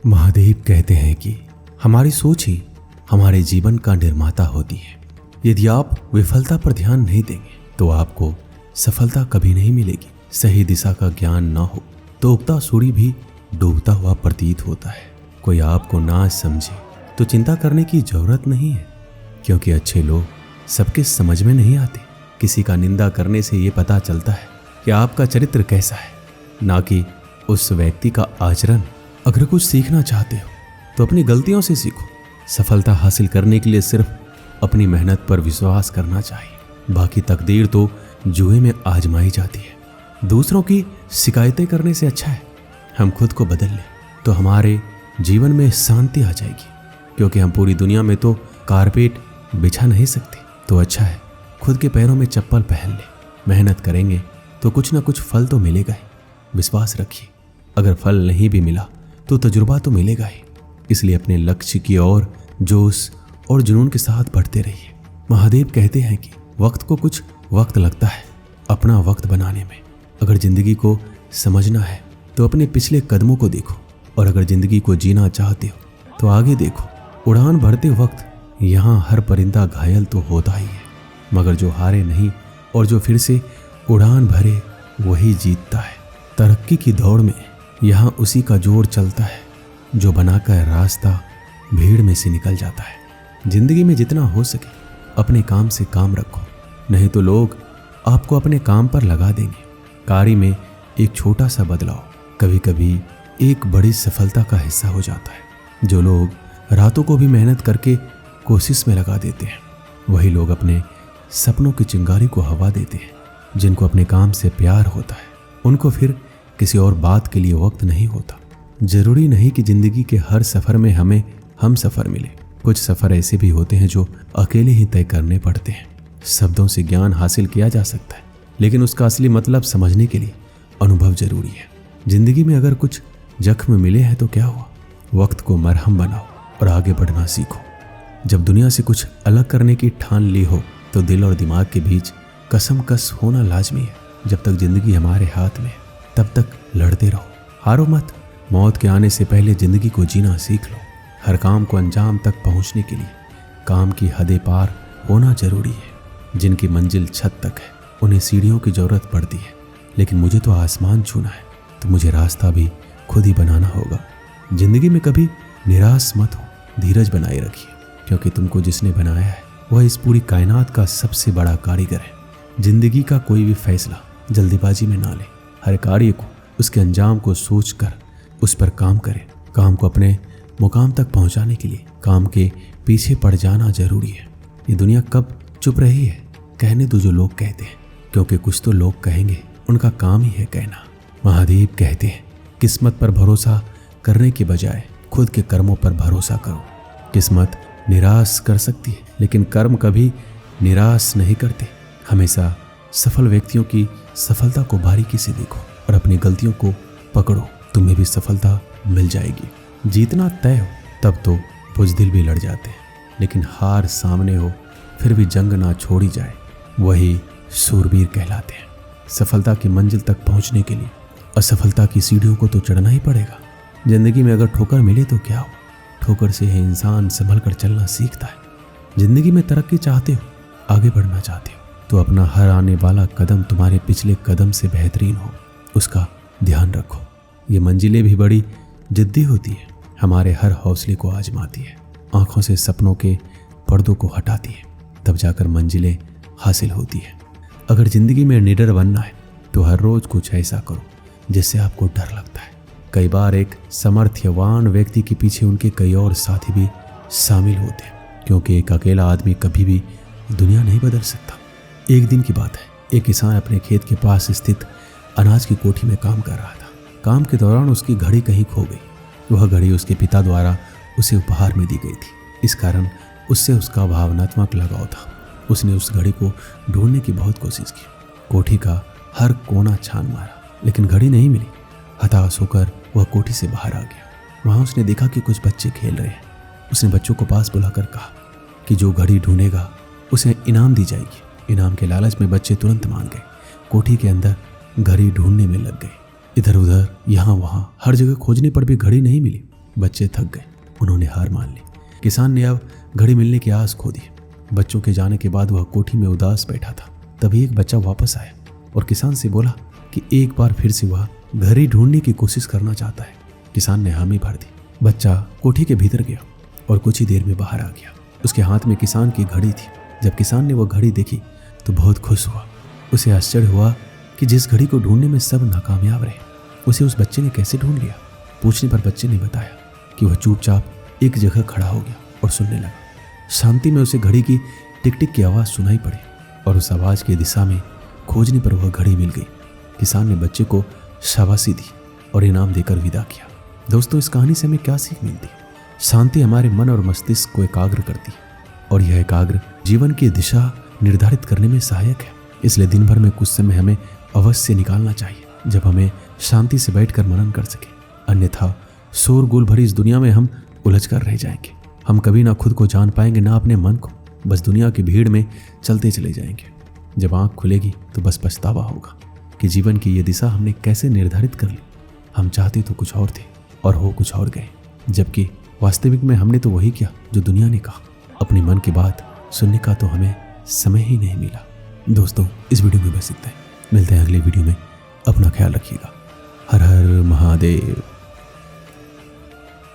महादेव कहते हैं कि हमारी सोच ही हमारे जीवन का निर्माता होती है। यदि आप विफलता पर ध्यान नहीं देंगे तो आपको सफलता कभी नहीं मिलेगी। सही दिशा का ज्ञान ना हो तो उगता सूर्य भी डूबता हुआ प्रतीत होता है। कोई आपको ना समझे तो चिंता करने की जरूरत नहीं है, क्योंकि अच्छे लोग सबके समझ में नहीं आते। किसी का निंदा करने से ये पता चलता है कि आपका चरित्र कैसा है, ना कि उस व्यक्ति का आचरण। अगर कुछ सीखना चाहते हो तो अपनी गलतियों से सीखो। सफलता हासिल करने के लिए सिर्फ अपनी मेहनत पर विश्वास करना चाहिए। बाकी तकदीर तो जुए में आजमाई जाती है। दूसरों की शिकायतें करने से अच्छा है हम खुद को बदल लें, तो हमारे जीवन में शांति आ जाएगी। क्योंकि हम पूरी दुनिया में तो कारपेट बिछा नहीं सकते, तो अच्छा है खुद के पैरों में चप्पल पहन ले। मेहनत करेंगे तो कुछ ना कुछ फल तो मिलेगा ही। विश्वास रखिए, अगर फल नहीं भी मिला तो तजुर्बा तो मिलेगा ही। इसलिए अपने लक्ष्य की ओर जोश और जुनून के साथ बढ़ते रहिए। महादेव कहते हैं कि वक्त को कुछ वक्त लगता है अपना वक्त बनाने में। अगर जिंदगी को समझना है तो अपने पिछले कदमों को देखो, और अगर जिंदगी को जीना चाहते हो तो आगे देखो। उड़ान भरते वक्त यहाँ हर परिंदा घायल तो होता ही है, मगर जो हारे नहीं और जो फिर से उड़ान भरे वही जीतता है। तरक्की की दौड़ में यहाँ उसी का जोर चलता है जो बनाकर रास्ता भीड़ में से निकल जाता है। जिंदगी में जितना हो सके अपने काम से काम रखो, नहीं तो लोग आपको अपने काम पर लगा देंगे। कार्य में एक छोटा सा बदलाव कभी कभी एक बड़ी सफलता का हिस्सा हो जाता है। जो लोग रातों को भी मेहनत करके कोशिश में लगा देते हैं, वही लोग अपने सपनों की चिंगारी को हवा देते हैं। जिनको अपने काम से प्यार होता है उनको फिर किसी और बात के लिए वक्त नहीं होता। जरूरी नहीं कि जिंदगी के हर सफर में हमें हम सफर मिले। कुछ सफर ऐसे भी होते हैं जो अकेले ही तय करने पड़ते हैं। शब्दों से ज्ञान हासिल किया जा सकता है, लेकिन उसका असली मतलब समझने के लिए अनुभव जरूरी है। जिंदगी में अगर कुछ जख्म मिले हैं तो क्या हुआ, वक्त को मरहम बनाओ और आगे बढ़ना सीखो। जब दुनिया से कुछ अलग करने की ठान ली हो तो दिल और दिमाग के बीच कसमकस होना लाजमी है। जब तक जिंदगी हमारे हाथ में है तब तक लड़ते रहो, हारो मत। मौत के आने से पहले जिंदगी को जीना सीख लो। हर काम को अंजाम तक पहुंचने के लिए काम की हदें पार होना जरूरी है। जिनकी मंजिल छत तक है उन्हें सीढ़ियों की जरूरत पड़ती है, लेकिन मुझे तो आसमान छूना है, तो मुझे रास्ता भी खुद ही बनाना होगा। जिंदगी में कभी निराश मत हो, धीरज बनाए रखिए, क्योंकि तुमको जिसने बनाया है वह इस पूरी कायनात का सबसे बड़ा कारीगर है। जिंदगी का कोई भी फैसला जल्दीबाजी में ना ले। हर कार्य को उसके अंजाम को सोचकर उस पर काम करें। काम को अपने मुकाम तक पहुंचाने के लिए काम के पीछे पड़ जाना जरूरी है। ये दुनिया कब चुप रही है, कहने दो जो लोग कहते हैं, क्योंकि कुछ तो लोग कहेंगे, उनका काम ही है कहना। महादेव कहते हैं किस्मत पर भरोसा करने के बजाय खुद के कर्मों पर भरोसा करो। किस्मत निराश कर सकती है, लेकिन कर्म कभी निराश नहीं करते। हमेशा सफल व्यक्तियों की सफलता को बारीकी से देखो और अपनी गलतियों को पकड़ो, तुम्हें भी सफलता मिल जाएगी। जीतना तय हो तब तो बुज़दिल भी लड़ जाते हैं, लेकिन हार सामने हो फिर भी जंग ना छोड़ी जाए वही शूरवीर कहलाते हैं। सफलता की मंजिल तक पहुंचने के लिए असफलता की सीढ़ियों को तो चढ़ना ही पड़ेगा। जिंदगी में अगर ठोकर मिले तो क्या हो, ठोकर से है इंसान संभल कर चलना सीखता है। जिंदगी में तरक्की चाहते हो, आगे बढ़ना चाहते हो, तो अपना हर आने वाला कदम तुम्हारे पिछले कदम से बेहतरीन हो, उसका ध्यान रखो। ये मंजिलें भी बड़ी जिद्दी होती है, हमारे हर हौसले को आजमाती है, आंखों से सपनों के पर्दों को हटाती है, तब जाकर मंजिलें हासिल होती है। अगर जिंदगी में निडर बनना है तो हर रोज कुछ ऐसा करो जिससे आपको डर लगता है। कई बार एक सामर्थ्यवान व्यक्ति के पीछे उनके कई और साथी भी शामिल होते हैं, क्योंकि एक अकेला आदमी कभी भी दुनिया नहीं बदल सकता। एक दिन की बात है, एक किसान अपने खेत के पास स्थित अनाज की कोठी में काम कर रहा था। काम के दौरान उसकी घड़ी कहीं खो गई। वह घड़ी उसके पिता द्वारा उसे उपहार में दी गई थी, इस कारण उससे उसका भावनात्मक लगाव था। उसने उस घड़ी को ढूंढने की बहुत कोशिश की, कोठी का हर कोना छान मारा, लेकिन घड़ी नहीं मिली। हताश होकर वह कोठी से बाहर आ गया। वहाँ उसने देखा कि कुछ बच्चे खेल रहे हैं। उसने बच्चों को पास बुलाकर कहा कि जो घड़ी ढूंढेगा उसे इनाम दी जाएगी। इनाम के लालच में बच्चे तुरंत मान गए। कोठी के अंदर घड़ी ढूंढने में लग गए। इधर उधर यहाँ वहाँ हर जगह खोजने पर भी घड़ी नहीं मिली। बच्चे थक गए, उन्होंने हार मान ली। किसान ने अब घड़ी मिलने की आस खो दी। बच्चों के जाने के बाद वह कोठी में उदास बैठा था। तभी एक बच्चा वापस आया और किसान से बोला कि एक बार फिर से वह घड़ी ढूंढने की कोशिश करना चाहता है। किसान ने हामी भर दी। बच्चा कोठी के भीतर गया और कुछ ही देर में बाहर आ गया। उसके हाथ में किसान की घड़ी थी। जब किसान ने वह घड़ी देखी तो बहुत खुश हुआ। उसे आश्चर्य हुआ कि जिस घड़ी को ढूंढने में सब नाकामयाब रहे, उसे उस बच्चे ने कैसे ढूंढ लिया। पूछने पर बच्चे ने बताया कि वह चुपचाप एक जगह खड़ा हो गया और सुनने लगा। शांति में उसे घड़ी की टिक टिक की आवाज़ सुनाई पड़ी और उस आवाज़ की दिशा में खोजने पर वह घड़ी मिल गई। किसान ने बच्चे को शाबाशी दी और इनाम देकर विदा किया। दोस्तों, इस कहानी से हमें क्या सीख मिलती है? शांति हमारे मन और मस्तिष्क को एकाग्र करती है और यह एकाग्र जीवन की दिशा निर्धारित करने में सहायक है। इसलिए दिन भर में कुछ समय हमें अवश्य निकालना चाहिए जब हमें शांति से बैठकर मनन कर सके। अन्यथा शोरगुल भरी इस दुनिया में हम उलझ कर रह जाएंगे। हम कभी ना खुद को जान पाएंगे, ना अपने मन को। बस दुनिया की भीड़ में चलते चले जाएंगे। जब आंख खुलेगी तो बस पछतावा होगा कि जीवन की ये दिशा हमने कैसे निर्धारित कर ली। हम चाहते तो कुछ और थे और हो कुछ और गए, जबकि वास्तविक में हमने तो वही किया जो दुनिया ने कहा। अपने मन की बात सुनने का तो हमें समय ही नहीं मिला। दोस्तों, इस वीडियो में बस इतना ही। मिलते हैं अगले वीडियो में। अपना ख्याल रखिएगा। हर हर महादेव।